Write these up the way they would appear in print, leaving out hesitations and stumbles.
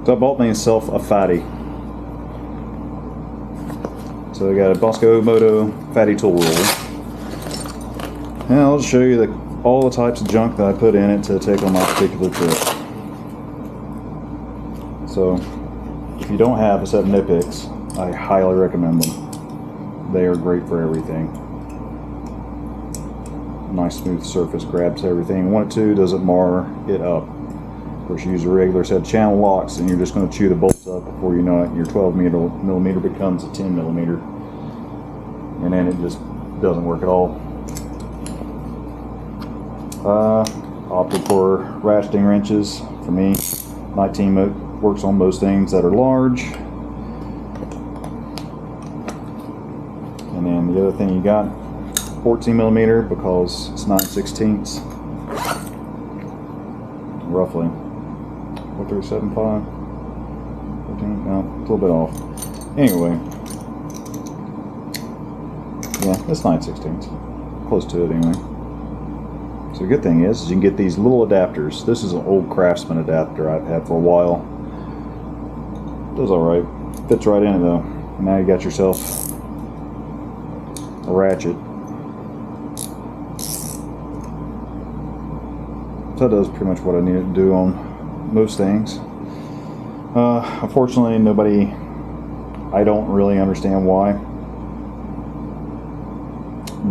So I bought myself a fatty. So I got a Bosco Moto fatty tool roller. And I'll just show you all the types of junk that I put in it to take on my particular trip. So if you don't have a set of nip picks, I highly recommend them. They are great for everything. Nice smooth surface, grabs everything. 1 2 doesn't mar it up. Of course, you use a regular set of channel locks and you're just going to chew the bolts up before you know it. Your 12 millimeter becomes a 10 millimeter. And then it just doesn't work at all. Opted for ratcheting wrenches. For me, my team works on most things that are large. And then the other thing you got, 14 millimeter because it's 9/16 roughly. 4375, 14, no, it's a little bit off. Anyway, yeah, it's 9/16, close to it anyway. So the good thing is you can get these little adapters. This is an old Craftsman adapter I've had for a while. Does alright, fits right in it though. And now you got yourself a ratchet. So that does pretty much what I needed to do on most things. Unfortunately, I don't really understand why,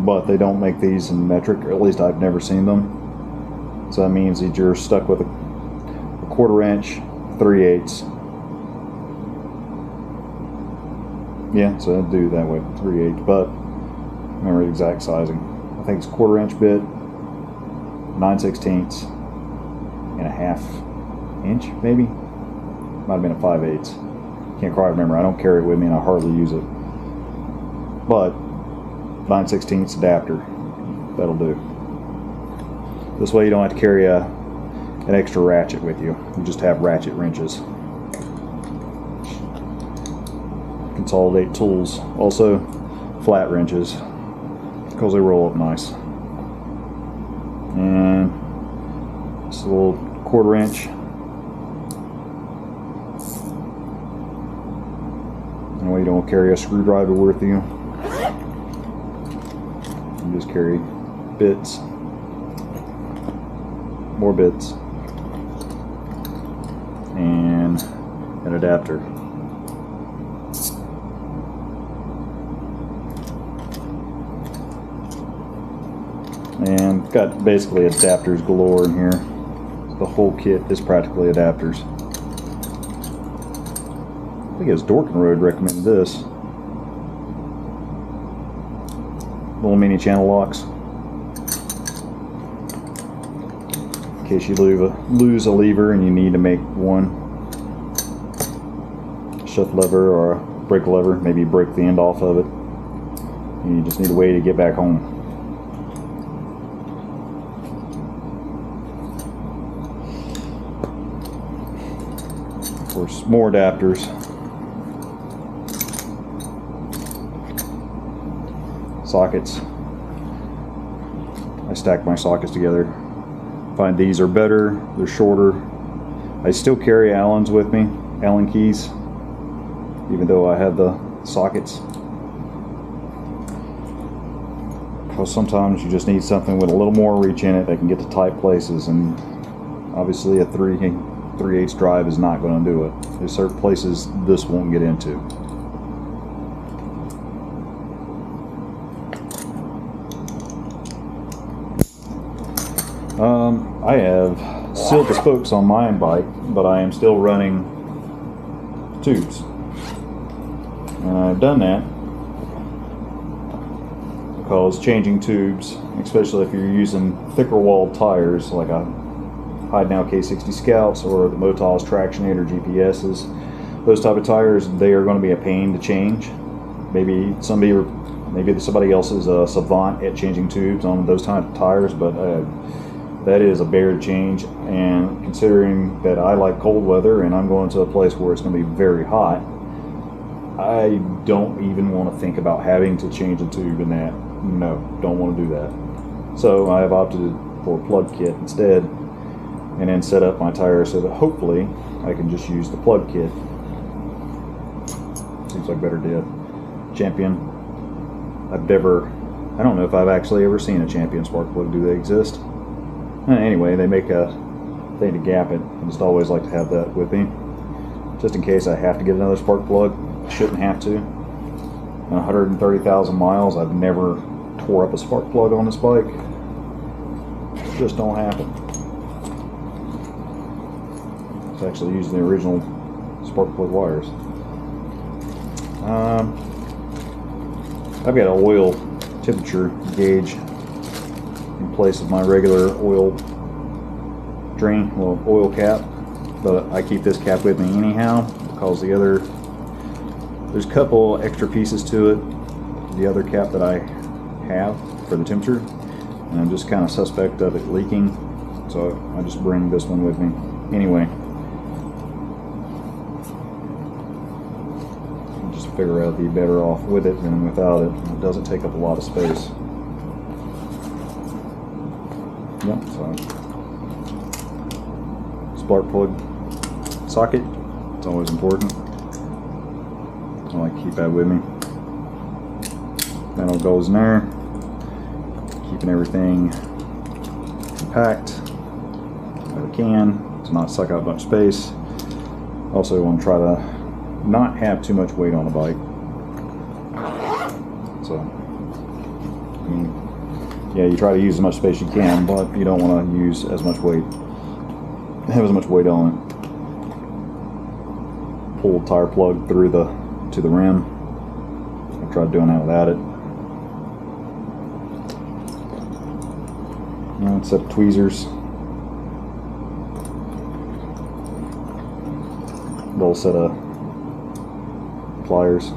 but they don't make these in metric, or at least I've never seen them. So that means that you're stuck with a 1/4 inch, 3/8. Yeah, so I do that way, 3/8, but I remember the exact sizing. I think it's 1/4 inch bit, 9/16 and a 1/2 inch, maybe. Might have been a 5/8. Can't quite remember. I don't carry it with me and I hardly use it. But 9/16 adapter, that'll do. This way you don't have to carry an extra ratchet with you. You just have ratchet wrenches. Consolidate tools. Also flat wrenches because they roll up nice. And just a little 1/4 inch. That way you don't carry a screwdriver with you. You just carry bits, more bits, and an adapter. And got basically adapters galore in here. The whole kit is practically adapters. I think it was Dorkin Road recommended this. Little mini channel locks. In case you lose a lever and you need to make one. Shift lever or a brake lever. Maybe you break the end off of it. And you just need a way to get back home. Of course, more adapters. Sockets. I stack my sockets together. Find these are better, they're shorter. I still carry Allen's with me, Allen keys, even though I have the sockets. Because sometimes you just need something with a little more reach in it that can get to tight places, and obviously a 3/8 drive is not going to do it. There's certain places this won't get into. I have sealed the spokes on my bike, but I am still running tubes. And I've done that because changing tubes, especially if you're using thicker walled tires like a Hide-Now K60 Scouts or the Motos Tractionator GPSs, those type of tires, they are going to be a pain to change. Maybe somebody else is a savant at changing tubes on those type of tires, but that is a bear to change. And considering that I like cold weather and I'm going to a place where it's going to be very hot, I don't even want to think about having to change a tube in that. No, don't want to do that. So I have opted for a plug kit instead. and then set up my tire so that hopefully I can just use the plug kit. Seems like a better deal. Champion. I don't know if I've actually ever seen a Champion spark plug. Do they exist? Anyway, they make a thing to gap it. I just always like to have that with me, just in case I have to get another spark plug. Shouldn't have to. In 130,000 miles, I've never tore up a spark plug on this bike. Just don't happen. It's actually using the original spark plug wires. I've got an oil temperature gauge in place of my regular oil drain, well, oil cap, but I keep this cap with me anyhow because there's a couple extra pieces to it, the other cap that I have for the temperature, and I'm just kind of suspect of it leaking, so I just bring this one with me anyway. Figure out, be better off with it than without it. It doesn't take up a lot of space. Yep, so spark plug socket, it's always important. I like to keep that with me. That all goes in there, keeping everything compact that I can to not suck out a bunch of space. Also want to try to not have too much weight on the bike. So, I mean, yeah, you try to use as much space you can, but you don't want to use as much weight, have as much weight on it. Pull the tire plug through to the rim. I tried doing that without it. Set of tweezers. Little set of pliers,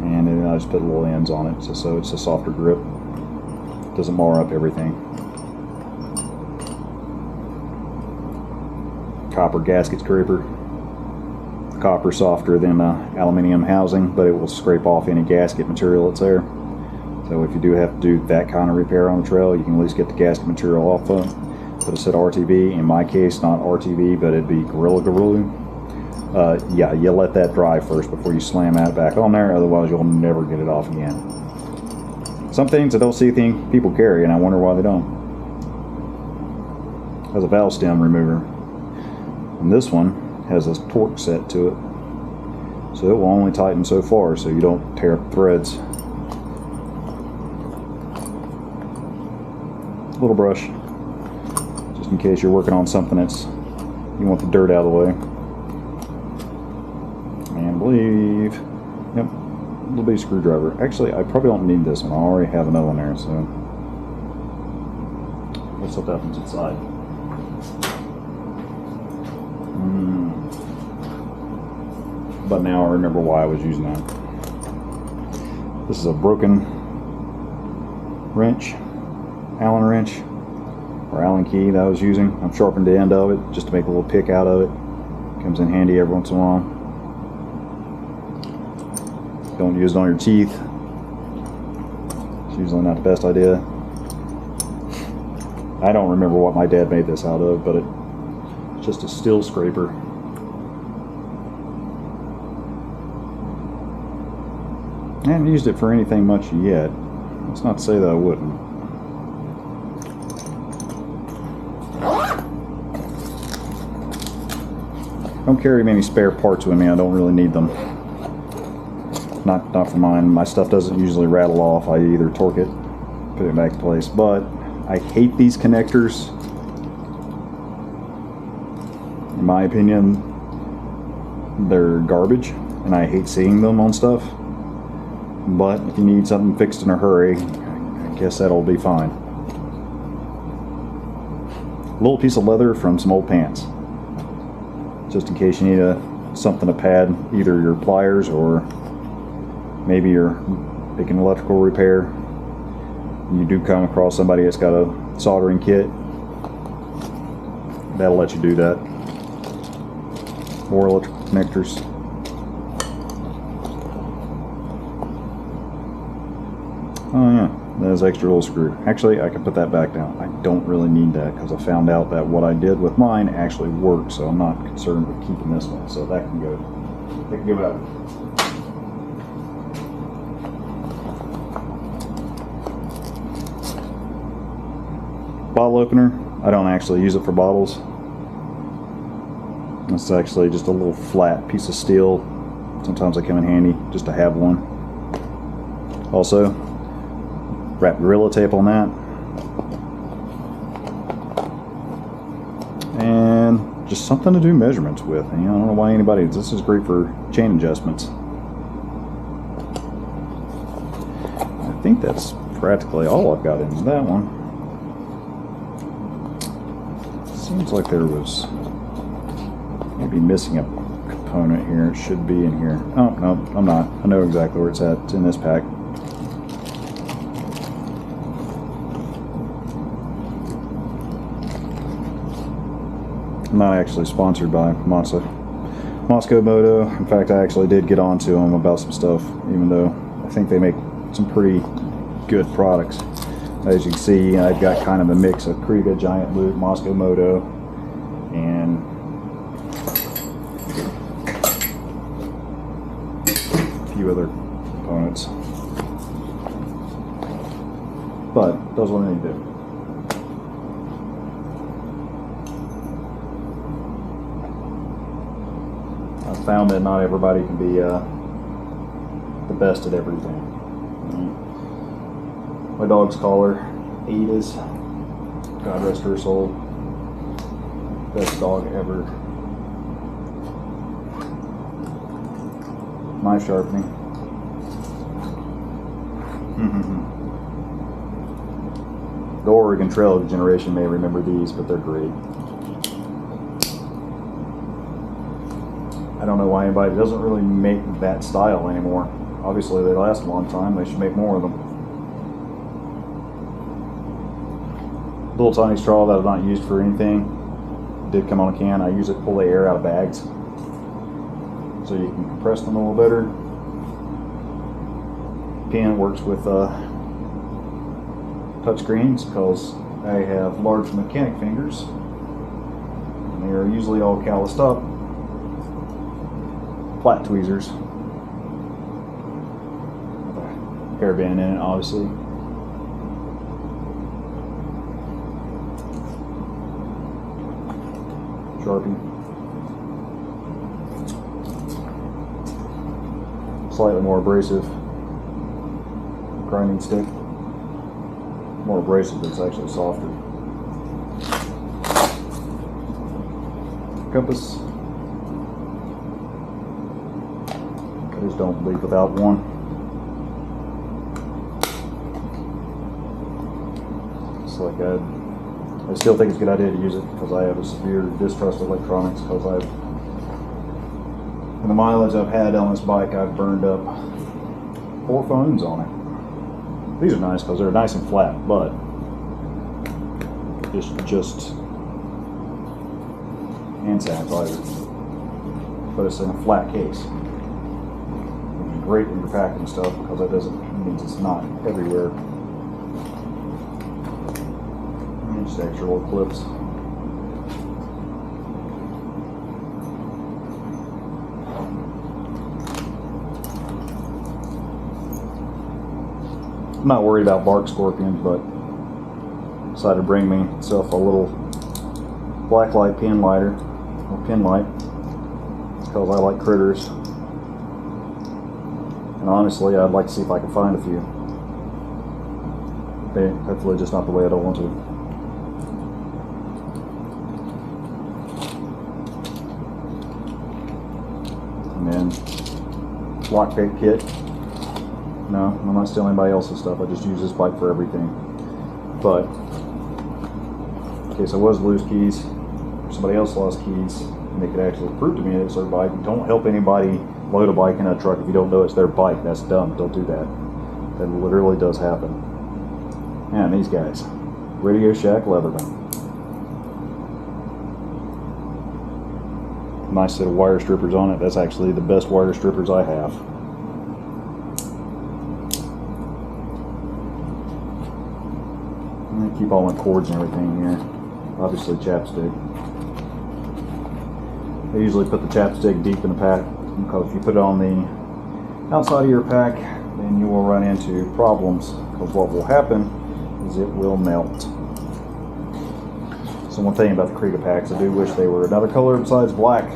and then I just put little ends on it so it's a softer grip, doesn't mar up everything. Copper gasket scraper. Copper softer than aluminum housing, but it will scrape off any gasket material that's there. So if you do have to do that kind of repair on the trail, you can at least get the gasket material off of it. Put a set of RTV, in my case not RTV, but it'd be Gorilla Glue. Yeah, you let that dry first before you slam that back on there, otherwise you'll never get it off again. Some things I don't see people carry, and I wonder why they don't. Has a valve stem remover, and this one has a torque set to it, so it will only tighten so far so you don't tear up threads. Little brush, just in case you're working on something you want the dirt out of the way. And I believe, yep, a little bitty screwdriver. Actually, I probably don't need this one. I already have another one there, so let's set that one to the side. But now I remember why I was using that. This is a broken wrench, Allen wrench, or Allen key that I was using. I've sharpened the end of it just to make a little pick out of it. Comes in handy every once in a while. Don't use it on your teeth. It's usually not the best idea. I don't remember what my dad made this out of, but it's just a steel scraper. I haven't used it for anything much yet. That's not to say that I wouldn't. Don't carry many spare parts with me. I don't really need them. Not for mine. My stuff doesn't usually rattle off. I either torque it, put it back in place. But I hate these connectors. In my opinion, they're garbage, and I hate seeing them on stuff. But if you need something fixed in a hurry, I guess that'll be fine. A little piece of leather from some old pants, just in case you need something to pad either your pliers or maybe you're making electrical repair. You do come across somebody that's got a soldering kit, that'll let you do that. Or electrical connectors. Oh yeah, There's extra little screw. Actually, I can put that back down. I don't really need that because I found out that what I did with mine actually worked, so I'm not concerned with keeping this one. So that can go. That can go out. Bottle opener. I don't actually use it for bottles. It's actually just a little flat piece of steel. Sometimes they come in handy just to have one. Also, wrap Gorilla Tape on that. And just something to do measurements with. And, I don't know why anybody, this is great for chain adjustments. I think that's practically all I've got in that one. Seems like there was maybe missing a component here. It should be in here. Oh, no, I'm not. I know exactly where it's at. It's in this pack. I'm not actually sponsored by Moscow Moto. In fact, I actually did get on to them about some stuff, even though I think they make some pretty good products. As you can see, I've got kind of a mix of Kriega, Giant Loop, Moscow Moto, and a few other components. But does what I need to do. I've found that not everybody can be the best at everything. My dog's collar, Ada's, God rest her soul, best dog ever. Knife sharpening. The Oregon Trail generation may remember these, but they're great. I don't know why anybody doesn't really make that style anymore. Obviously they last a long time, they should make more of them. Little tiny straw that I've not used for anything. Did come on a can. I use it to pull the air out of bags, so you can compress them a little better. Pen works with touch screens because I have large mechanic fingers, and they are usually all calloused up. Flat tweezers. Hairband in it, obviously. Sharpie. Slightly more abrasive grinding stick. More abrasive, but it's actually softer. Compass. I just don't leave without one. It's like I still think it's a good idea to use it because I have a severe distrust of electronics because in the mileage I've had on this bike, I've burned up 4 phones on it. These are nice because they're nice and flat, but just hand sanitizer. But it's in a flat case. Which is great when you're packing stuff because it means it's not everywhere. Just extra little clips. I'm not worried about bark scorpions, but decided to bring myself a little blacklight pin lighter, or pin light, because I like critters. And honestly, I'd like to see if I can find a few. Hopefully just not the way I don't want to. And then lockpick kit. No, I'm not stealing anybody else's stuff. I just use this bike for everything. But in case I was to lose keys, or somebody else lost keys, and they could actually prove to me it's their bike. Don't help anybody load a bike in a truck if you don't know it's their bike. That's dumb. Don't do that. That literally does happen. And these guys, Radio Shack Leatherman. Nice set of wire strippers on it. That's actually the best wire strippers I have. keep all my cords and everything here. Obviously chapstick. I usually put the chapstick deep in the pack because if you put it on the outside of your pack, then you will run into problems because what will happen is it will melt. So one thing about the Kriega packs, I do wish they were another color besides black.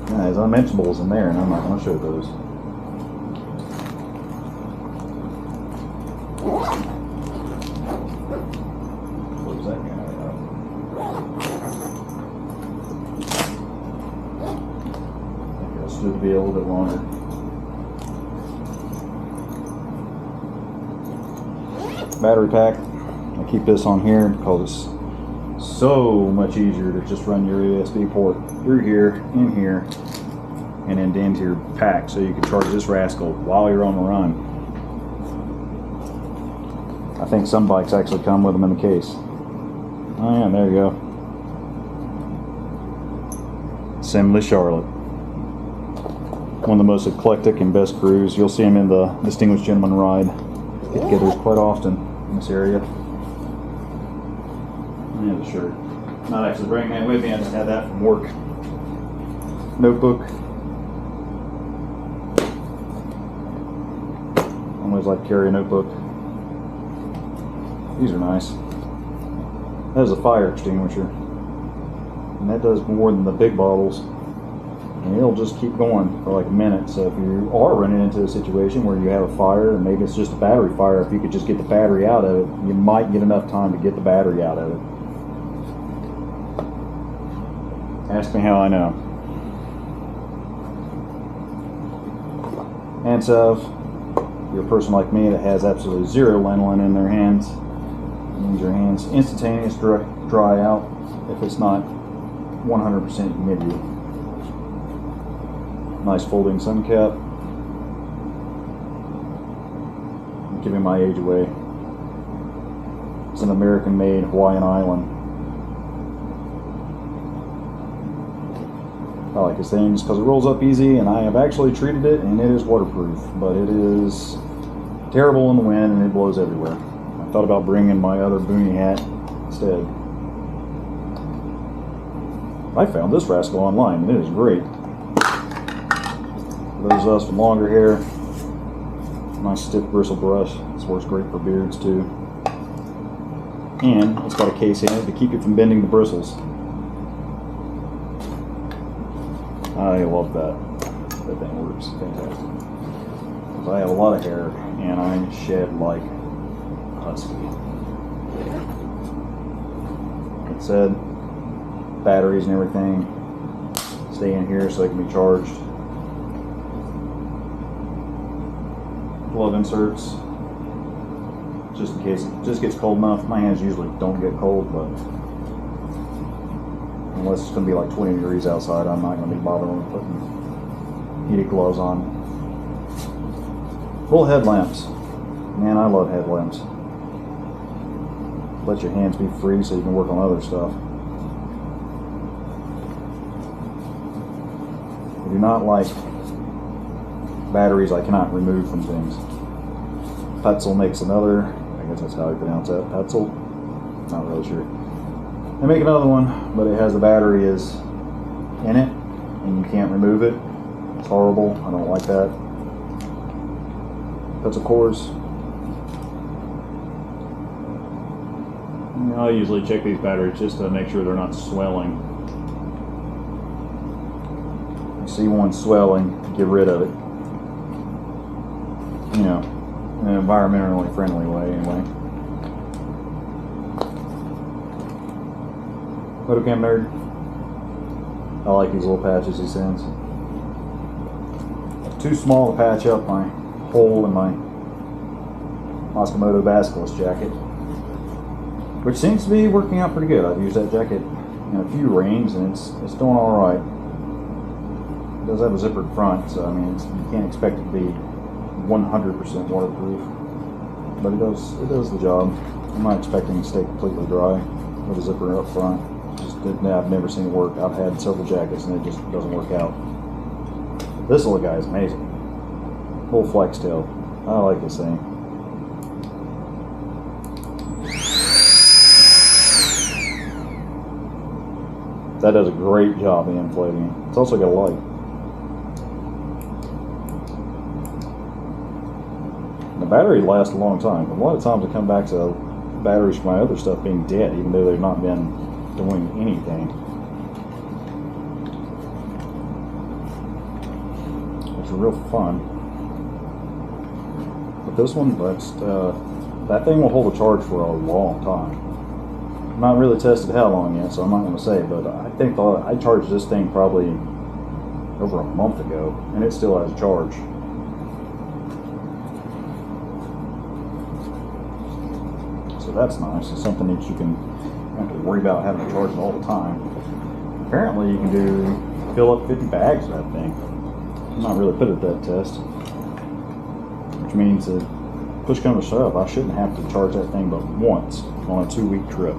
Yeah, there's unmentionables in there and I'm not going to show those. Close that guy up. I guess it should be a little bit longer. Battery pack. I keep this on here because it's so much easier to just run your USB port through here, in here, and then into your pack so you can charge this rascal while you're on the run. I think some bikes actually come with them in the case. Oh yeah, there you go. Assembly Charlotte. One of the most eclectic and best crews. You'll see them in the Distinguished Gentleman Ride get-togethers quite often in this area. Yeah, the shirt. Not actually bringing that with me, I just had that from work. Notebook. Always like to carry a notebook. These are nice. That is a fire extinguisher. And that does more than the big bottles. And it'll just keep going for like a minute. So if you are running into a situation where you have a fire, and maybe it's just a battery fire, if you could just get the battery out of it, you might get enough time to get the battery out of it. Ask me how I know. Hand salve. If you're a person like me that has absolutely zero lanolin in their hands, it means your hands instantaneously dry out if it's not 100% humidity. Nice folding sun cap. I'm giving my age away. It's an American-made Hawaiian island. I like this thing just because it rolls up easy, and I have actually treated it and it is waterproof, but it is terrible in the wind and it blows everywhere. I thought about bringing my other boonie hat instead. I found this rascal online and it is great. For those of us with longer hair, nice stiff bristle brush. This works great for beards too. And it's got a case in it to keep it from bending the bristles. I love that. That thing works fantastic. Because I have a lot of hair and I shed like a husky. Like I said, batteries and everything stay in here so they can be charged. Glove inserts, just in case it just gets cold enough. My hands usually don't get cold, but unless it's going to be like 20 degrees outside, I'm not going to be bothering with putting heated gloves on. Full headlamps. Man, I love headlamps. Let your hands be free so you can work on other stuff. I do not like batteries I cannot remove from things. Petzl makes another, I guess that's how you pronounce that, Petzl? Not really sure. They make another one, but it has the battery is in it, and you can't remove it. It's horrible. I don't like that. Petzl cores. I usually check these batteries just to make sure they're not swelling. You see one swelling, get rid of it. You know, in an environmentally friendly way, anyway. Motocamp nerd. I like these little patches he sends. Too small to patch up my hole in my Motocamping Basculus jacket, which seems to be working out pretty good. I've used that jacket in a few rains and it's doing all right. It does have a zippered front, so I mean you can't expect it to be 100% waterproof, but it does the job. I'm not expecting it to stay completely dry with a zipper up front. I've never seen it work. I've had several jackets and it just doesn't work out. This little guy is amazing. Full flex tail. I like this thing. That does a great job of inflating. It's also got a light. The battery lasts a long time. A lot of times I come back to batteries for my other stuff being dead, even though they've not been doing anything. It's real fun. But this one, that thing will hold a charge for a long time. I'm not really tested how long yet, so I'm not going to say, but I think I charged this thing probably over a month ago, and it still has a charge. So that's nice. It's something that you can have to worry about having to charge it all the time. Apparently you can fill up 50 bags of that thing. I'm not really put at that test, which means that push comes to shove, I shouldn't have to charge that thing but once on a 2-week trip.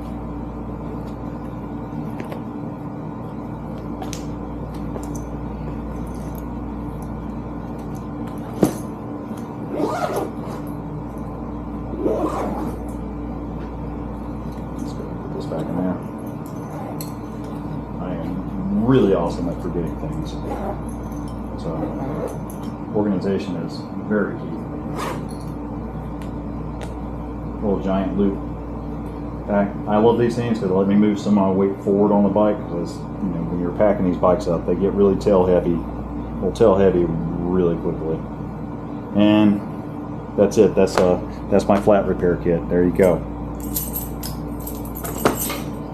Back in there. I am really awesome at forgetting things. So, organization is very key. Little giant loop. I love these things because they let me move some of my weight forward on the bike, because when you're packing these bikes up, they get really tail heavy. They'll tail heavy really quickly. And that's it. That's my flat repair kit. There you go.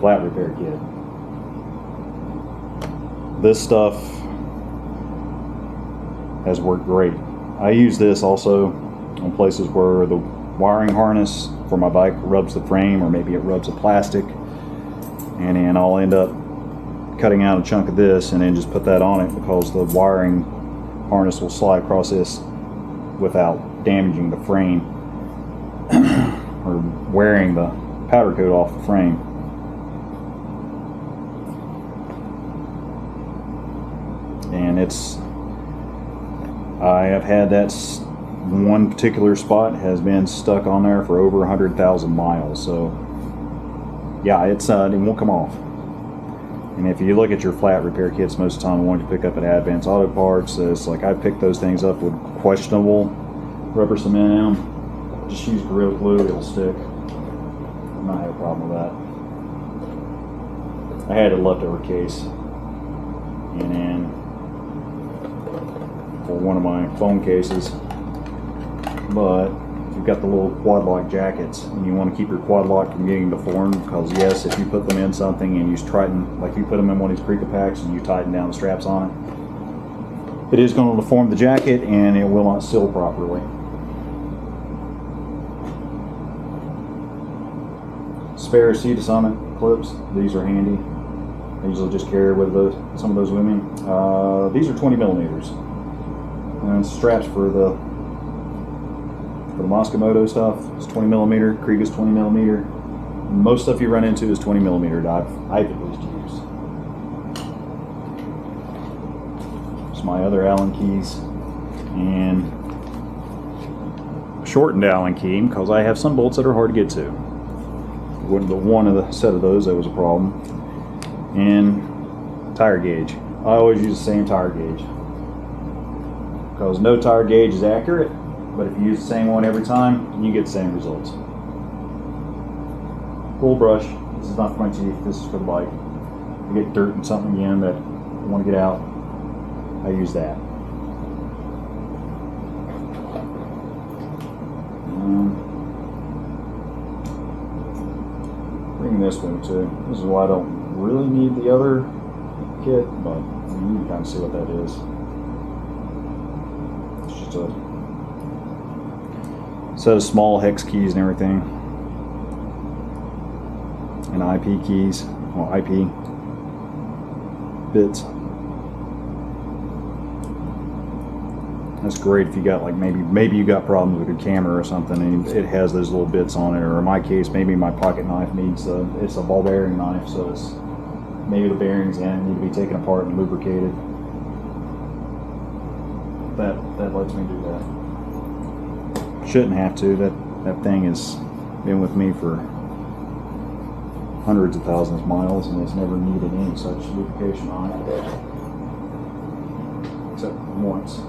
Flat repair kit. This stuff has worked great. I use this also on places where the wiring harness for my bike rubs the frame, or maybe it rubs the plastic, and then I'll end up cutting out a chunk of this and then just put that on it, because the wiring harness will slide across this without damaging the frame or wearing the powder coat off the frame. And I have had that one particular spot has been stuck on there for over 100,000 miles. So yeah, it won't come off. And if you look at your flat repair kits, most of the time the ones you pick up at Advance Auto Parts, it's like I picked those things up with questionable rubber cement in them. Just use Gorilla Glue, it'll stick. I've not had a problem with that. I had a leftover case, and then for one of my phone cases. But if you've got the little quad lock jackets and you want to keep your quad lock from getting deformed, because yes, if you put them in something and you tighten, like you put them in one of these Krica packs and you tighten down the straps on it, it is going to deform the jacket and it will not seal properly. Spare seat assignment clips, these are handy. I usually just carry with some of those with me. These are 20 millimeters. And straps for the Motocamping stuff is 20 millimeter. Kriga's 20 millimeter. Most stuff you run into is 20 millimeter that I've at least used. It's my other Allen keys, and shortened Allen key because I have some bolts that are hard to get to. But one of the set of those, that was a problem. And tire gauge. I always use the same tire gauge, because no tire gauge is accurate, but if you use the same one every time, you get the same results. Full brush. This is not for my teeth, this is for the bike. If I get dirt and something again that I want to get out, I use that. Bring this one too. This is why I don't really need the other kit, but you can kind of see what that is. It's just a set of small hex keys and everything, and IP keys, well, IP bits. That's great if you got, like, maybe you got problems with your camera or something and it has those little bits on it, or in my case, maybe my pocket knife needs it's a ball bearing knife, so it's maybe the bearings in it need to be taken apart and lubricated. That lets me do that. Shouldn't have to. That thing has been with me for hundreds of thousands of miles, and it's never needed any such lubrication on it, except once.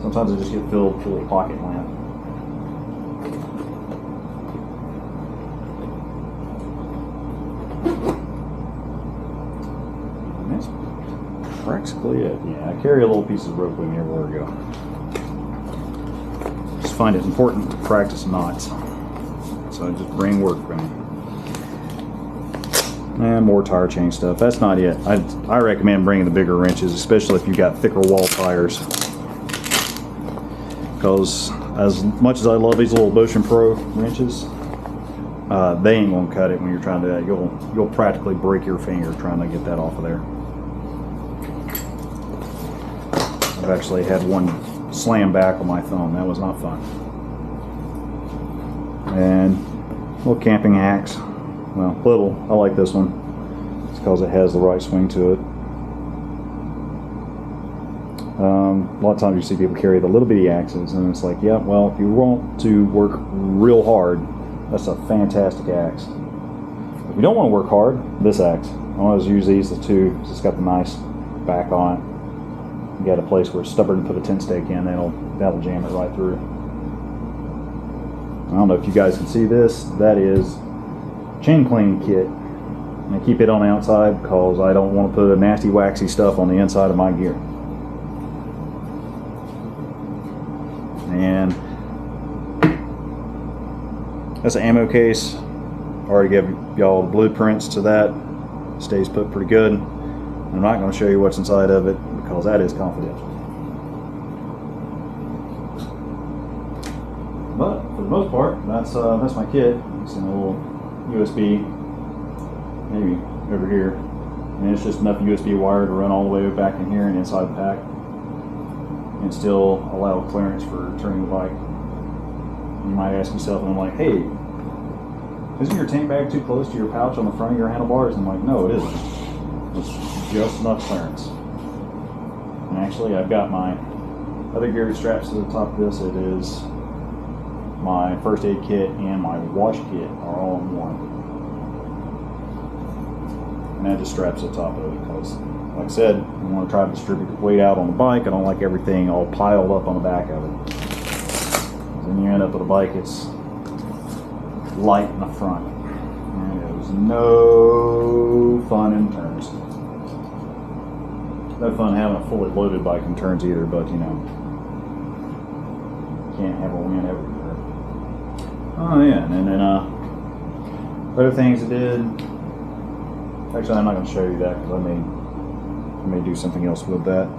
Sometimes I just get filled full of pocket lamp. And that's practically it. Yeah, I carry a little piece of rope with me everywhere I go. Just find it important to practice knots. So I just bring work with me. And more tire chain stuff. That's not it. I recommend bringing the bigger wrenches, especially if you've got thicker wall tires. Because as much as I love these little Motion Pro wrenches, they ain't gonna cut it when you're trying to do that. You'll practically break your finger trying to get that off of there. I've actually had one slam back on my thumb. That was not fun. And little camping axe. Well, little. I like this one. It's because it has the right swing to it. A lot of times you see people carry the little bitty axes, and it's like, yeah, well, if you want to work real hard, that's a fantastic axe. If you don't want to work hard, this axe. I always use these, the two. It's got the nice back on it. You got a place where it's stubborn to put a tent stake in, that'll jam it right through. I don't know if you guys can see this. That is chain cleaning kit. And I keep it on the outside because I don't want to put a nasty waxy stuff on the inside of my gear. And that's an ammo case. I already gave y'all the blueprints to that. Stays put pretty good. I'm not going to show you what's inside of it because that is confidential. But for the most part, that's my kit. It's in a little USB, maybe over here, and it's just enough USB wire to run all the way back in here and inside the pack, and still allow clearance for turning the bike. You might ask yourself, and I'm like, hey, isn't your tank bag too close to your pouch on the front of your handlebars? And I'm like, no, it isn't. It's just enough clearance. And actually, I've got my other gear straps to the top of this. It is my first aid kit and my wash kit are all in one. And that just straps to the top of it because, like I said, I want to try to distribute the weight out on the bike. I don't like everything all piled up on the back of it. Then you end up with a bike that's light in the front. And it was no fun in turns. No fun having a fully loaded bike in turns either, but you know, can't have a win everywhere. Oh yeah, and then other things I did. Actually, I'm not going to show you that because I may do something else with that.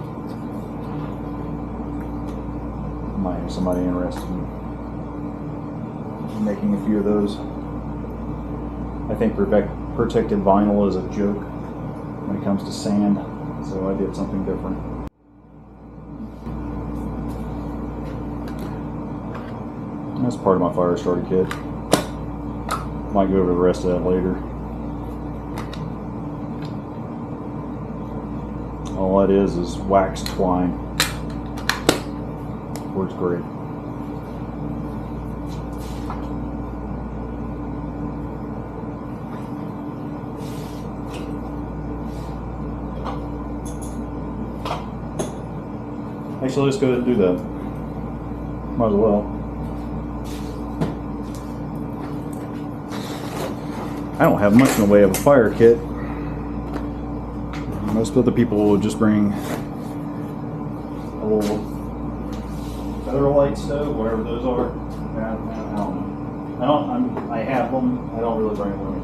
Might have somebody interested in making a few of those. I think protected vinyl is a joke when it comes to sand, so I did something different. That's part of my fire starter kit. Might go over the rest of that later. All that is waxed twine. Works great. Actually, let's go ahead and do that. Might as well. I don't have much in the way of a fire kit. Most other people will just bring a little feather light stove, whatever those are. I don't know. I have them. I don't really bring them with me.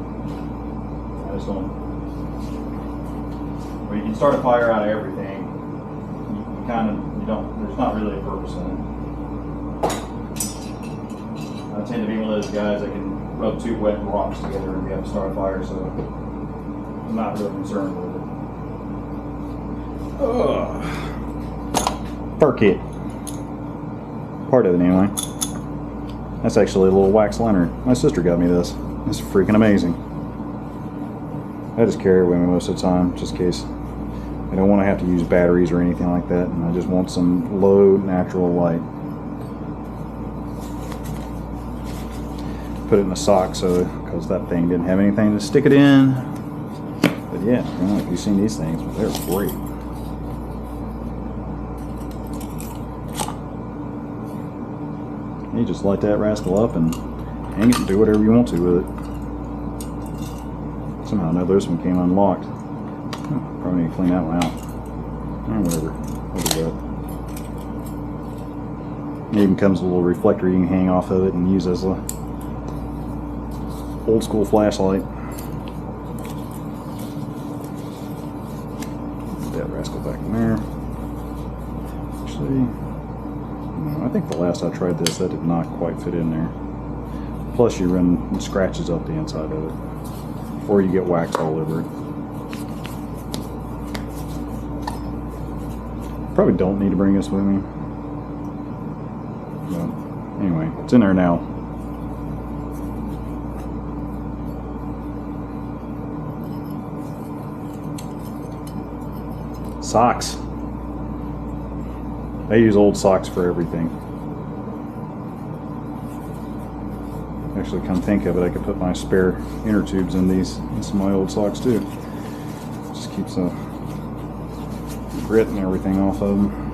I just don't. Well, you can start a fire out of everything. You don't. There's not really a purpose in it. I tend to be one of those guys that can rub two wet rocks together and be able to start a fire, so I'm not really concerned with it. Fur kit. Part of it anyway. That's actually a little wax lantern. My sister got me this. It's freaking amazing. I just carry it with me most of the time, just in case I don't want to have to use batteries or anything like that, and I just want some low natural light. put it in a sock, so because that thing didn't have anything to stick it in. But yeah, I don't know if you've seen these things, but they're great. You just light that rascal up and hang it and do whatever you want to with it. Somehow I know this one came unlocked. Probably need to clean that one out. Whatever. I'll do that. It even comes with a little reflector you can hang off of it and use as a old school flashlight. Put that rascal back in there. Actually, I think the last I tried this, that did not quite fit in there. Plus you run scratches up the inside of it. Or you get wax all over it. Probably don't need to bring this with me. But anyway, it's in there now. Socks. I use old socks for everything. Actually, come think of it, I could put my spare inner tubes in these, in some of my old socks too. Just keeps the grit and everything off of them.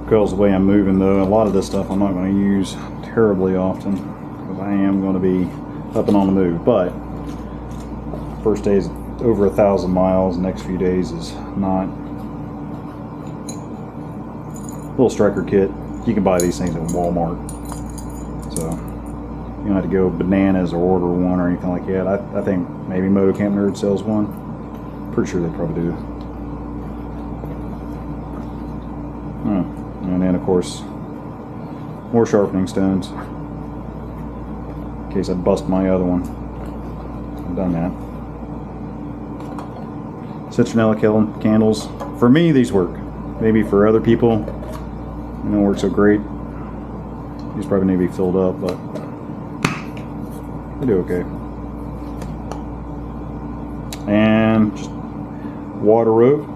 Because the way I'm moving though, a lot of this stuff I'm not going to use terribly often because I am going to be up and on the move. But first day is over 1,000 miles. The next few days is not. Little striker kit. You can buy these things at Walmart, so you don't have to go bananas or order one or anything like that. I think maybe Motocamp Nerd sells one. Pretty sure they probably do. And then of course more sharpening stones in case I bust my other one. I've done that. Citronella candles. For me, these work. Maybe for other people, they don't work so great. These probably need to be filled up, but they do okay. And just water rope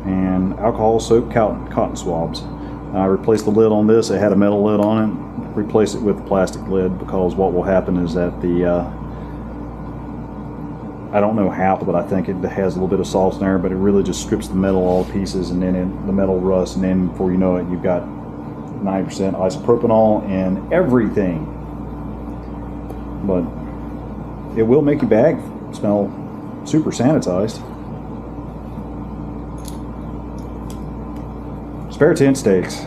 and alcohol soaked cotton swabs. I replaced the lid on this. It had a metal lid on it. Replace it with a plastic lid because what will happen is that the I don't know how, but I think it has a little bit of salt in there, but it really just strips the metal all to pieces, and then the metal rusts, and then before you know it, you've got 9% isopropanol and everything. But it will make your bag smell super sanitized. Spare tent stakes.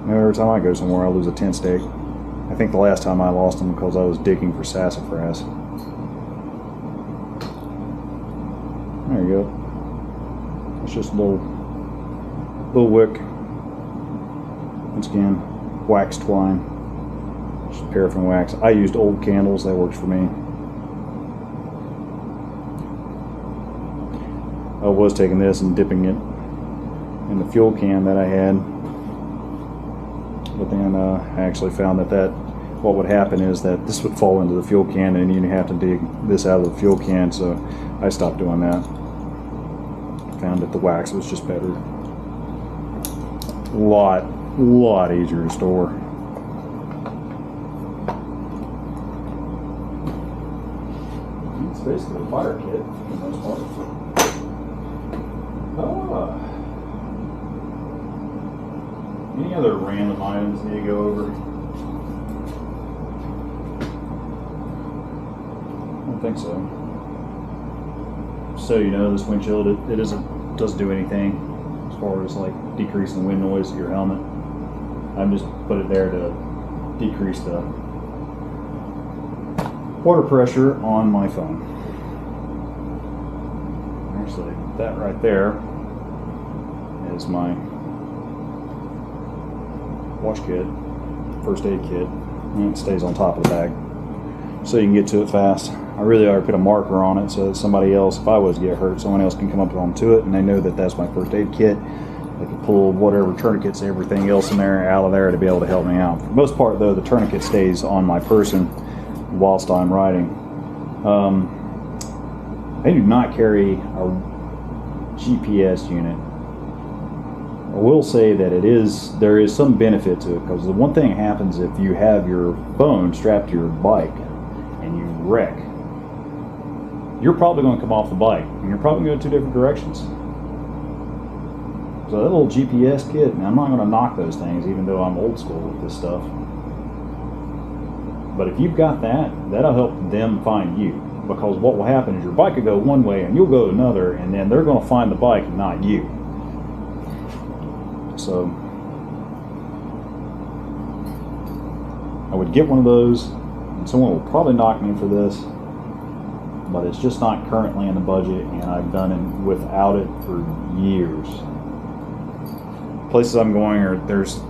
Every time I go somewhere, I lose a tent stake. I think the last time I lost them because I was digging for sassafras. There you go. It's just a little wick. Once again, wax twine. Just paraffin wax. I used old candles. That works for me. I was taking this and dipping it in the fuel can that I had, but then I actually found that what would happen is that this would fall into the fuel can and you'd have to dig this out of the fuel can, so I stopped doing that. Found that the wax was just better. A lot easier to store. It's basically a fire kit for the most part. Any other random items need to go over? I don't think so. So you know, this windshield it doesn't do anything as far as like decreasing the wind noise of your helmet. I've just put it there to decrease the water pressure on my phone. Actually, that right there is my wash kit, first aid kit, and it stays on top of the bag so you can get to it fast. I really ought to put a marker on it so that somebody else, if I was to get hurt, someone else can come up onto it and they know that that's my first aid kit They could pull whatever tourniquets and everything else in there out of there to be able to help me out. For the most part, though, the tourniquet stays on my person whilst I'm riding. I do not carry a GPS unit. I will say that there is some benefit to it, because the one thing happens if you have your phone strapped to your bike and you wreck, you're probably going to come off the bike and you're probably going to go 2 different directions. So that little GPS kit, and I'm not going to knock those things even though I'm old school with this stuff. But if you've got that, that'll help them find you. Because what will happen is your bike will go one way and you'll go another, and then they're going to find the bike and not you. So I would get one of those, and someone will probably knock me for this, but it's just not currently in the budget, and I've done it without it for years. Places I'm going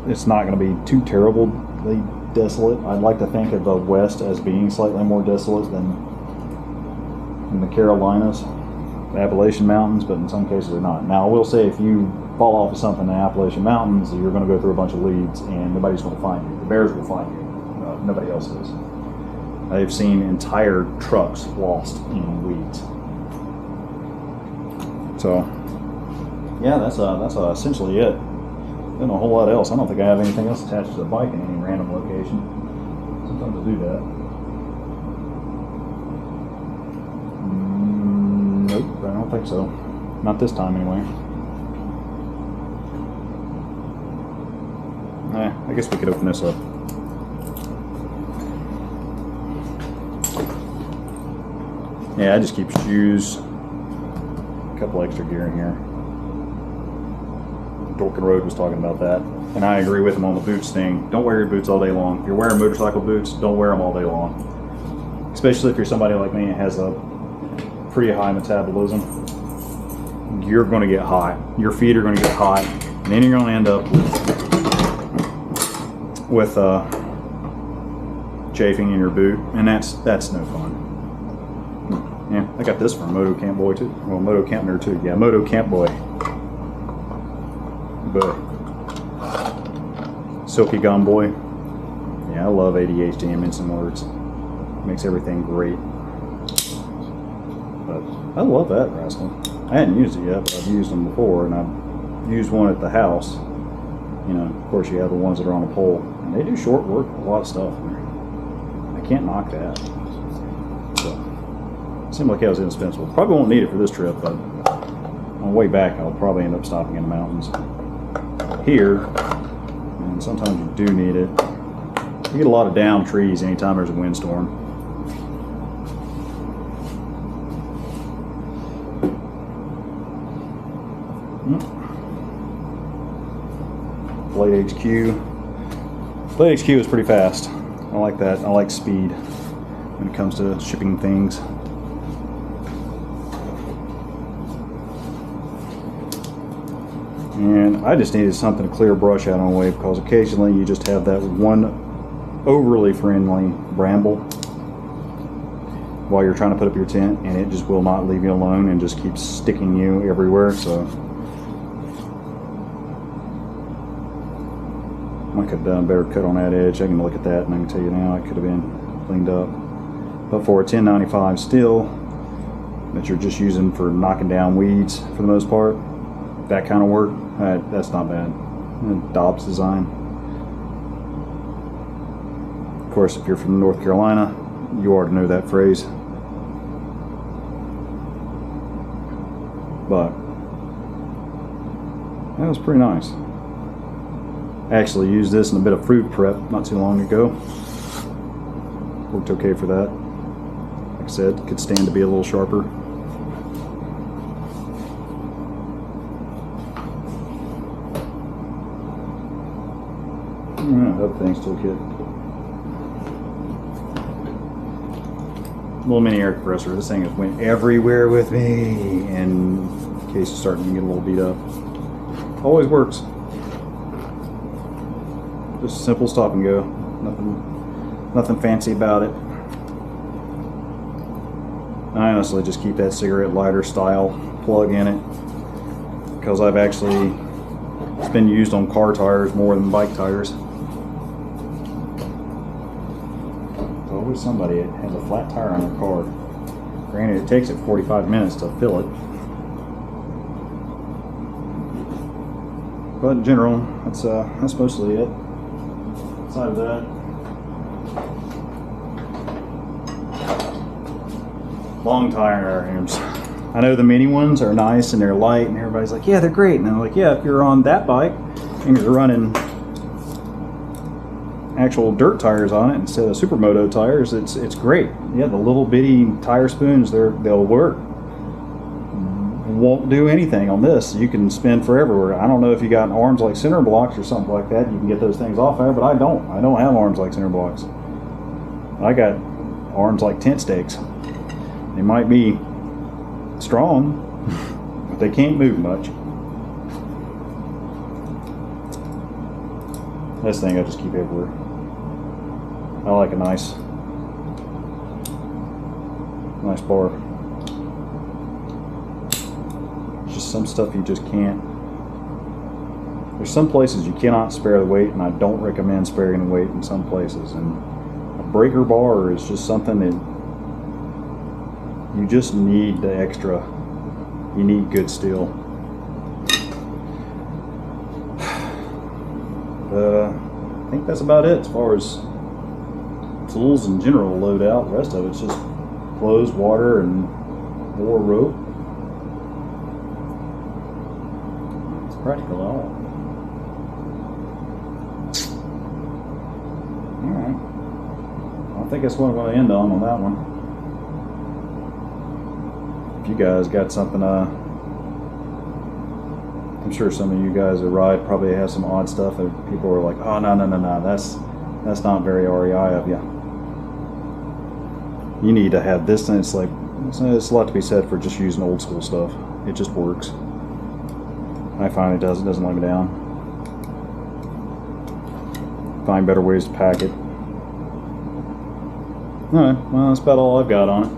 it's not going to be too terribly desolate. I'd like to think of the West as being slightly more desolate than in the Carolinas, the Appalachian Mountains, but in some cases they're not. Now I will say, if you fall off of something in the Appalachian Mountains, you're going to go through a bunch of leads and nobody's going to find you. The bears will find you. Nobody else is. I've seen entire trucks lost in weeds. So yeah, that's essentially it. Not a whole lot else. I don't think I have anything else attached to the bike in any random location. Sometimes I do that. Nope, I don't think so. Not this time anyway. I guess we could open this up. Yeah, I just keep shoes, a couple extra gear in here. Dorkin Road was talking about that, and I agree with him on the boots thing. Don't wear your boots all day long. If you're wearing motorcycle boots, don't wear them all day long. Especially if you're somebody like me that has a pretty high metabolism. You're going to get hot. Your feet are going to get hot, and then you're going to end up with chafing in your boot, and that's no fun. Yeah, I got this from Moto Camp Boy too. Well, Moto Camp Nerd too. Yeah, Moto Camp Boy. But Silky Gum Boy. Yeah, I love ADHD and mincing words. Makes everything great. But I love that rascal. I hadn't used it yet, but I've used them before, and I've used one at the house. You know, of course, you have the ones that are on a pole, and they do short work, a lot of stuff. I can't knock that. So, it seemed like it was indispensable. Probably won't need it for this trip, but on the way back, I'll probably end up stopping in the mountains here, and sometimes you do need it. You get a lot of downed trees anytime there's a windstorm. Blade HQ. Blade HQ is pretty fast. I like that. I like speed when it comes to shipping things. And I just needed something to clear brush out on the way, because occasionally you just have that one overly friendly bramble while you're trying to put up your tent, and it just will not leave you alone and just keeps sticking you everywhere. So I could have done a better cut on that edge. I can look at that and I can tell you now it could have been cleaned up. But for a 1095 steel that you're just using for knocking down weeds for the most part, that kind of work, that's not bad. Dobbs design. Of course, if you're from North Carolina, you already know that phrase. But that was pretty nice. I actually used this in a bit of fruit prep not too long ago. Worked okay for that. Like I said, could stand to be a little sharper. Other things toolkit. Little mini air compressor. This thing has went everywhere with me, and in case it's starting to get a little beat up. Always works. Just a simple stop and go. Nothing fancy about it. I honestly just keep that cigarette lighter style plug in it, because I've actually It's been used on car tires more than bike tires. There's always somebody that has a flat tire on their car. Granted, it takes it 45 minutes to fill it. But in general, that's mostly it. Aside of that, long tire rims. I know the mini ones are nice and they're light, and everybody's like, yeah, they're great. And I'm like, yeah, if you're on that bike and you're running actual dirt tires on it instead of supermoto tires, it's great. Yeah, the little bitty tire spoons, they'll work. Won't do anything on this. You can spin forever. I don't know if you got arms like center blocks or something like that. You can get those things off there, but I don't have arms like center blocks. I got arms like tent stakes. They might be strong, but they can't move much. This thing I just keep everywhere. I like a nice bar. Just some stuff you just can't. There's some places you cannot spare the weight, and I don't recommend sparing the weight in some places. And a breaker bar is just something that you just need the extra. You need good steel. I think that's about it as far as tools in general load out. The rest of it's just clothes, water, and more rope. Practical at all. Alright. I think that's what I'm going to end on that one. If you guys got something, I'm sure some of you guys that ride probably have some odd stuff that people are like, oh, no, that's not very REI of you. You need to have this, and it's like, it's a lot to be said for just using old school stuff. It just works. I find it doesn't let me down. Find better ways to pack it. Alright, well, that's about all I've got on it.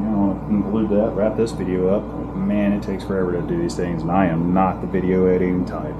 I want to conclude that, wrap this video up. Man, it takes forever to do these things, and I am not the video editing type.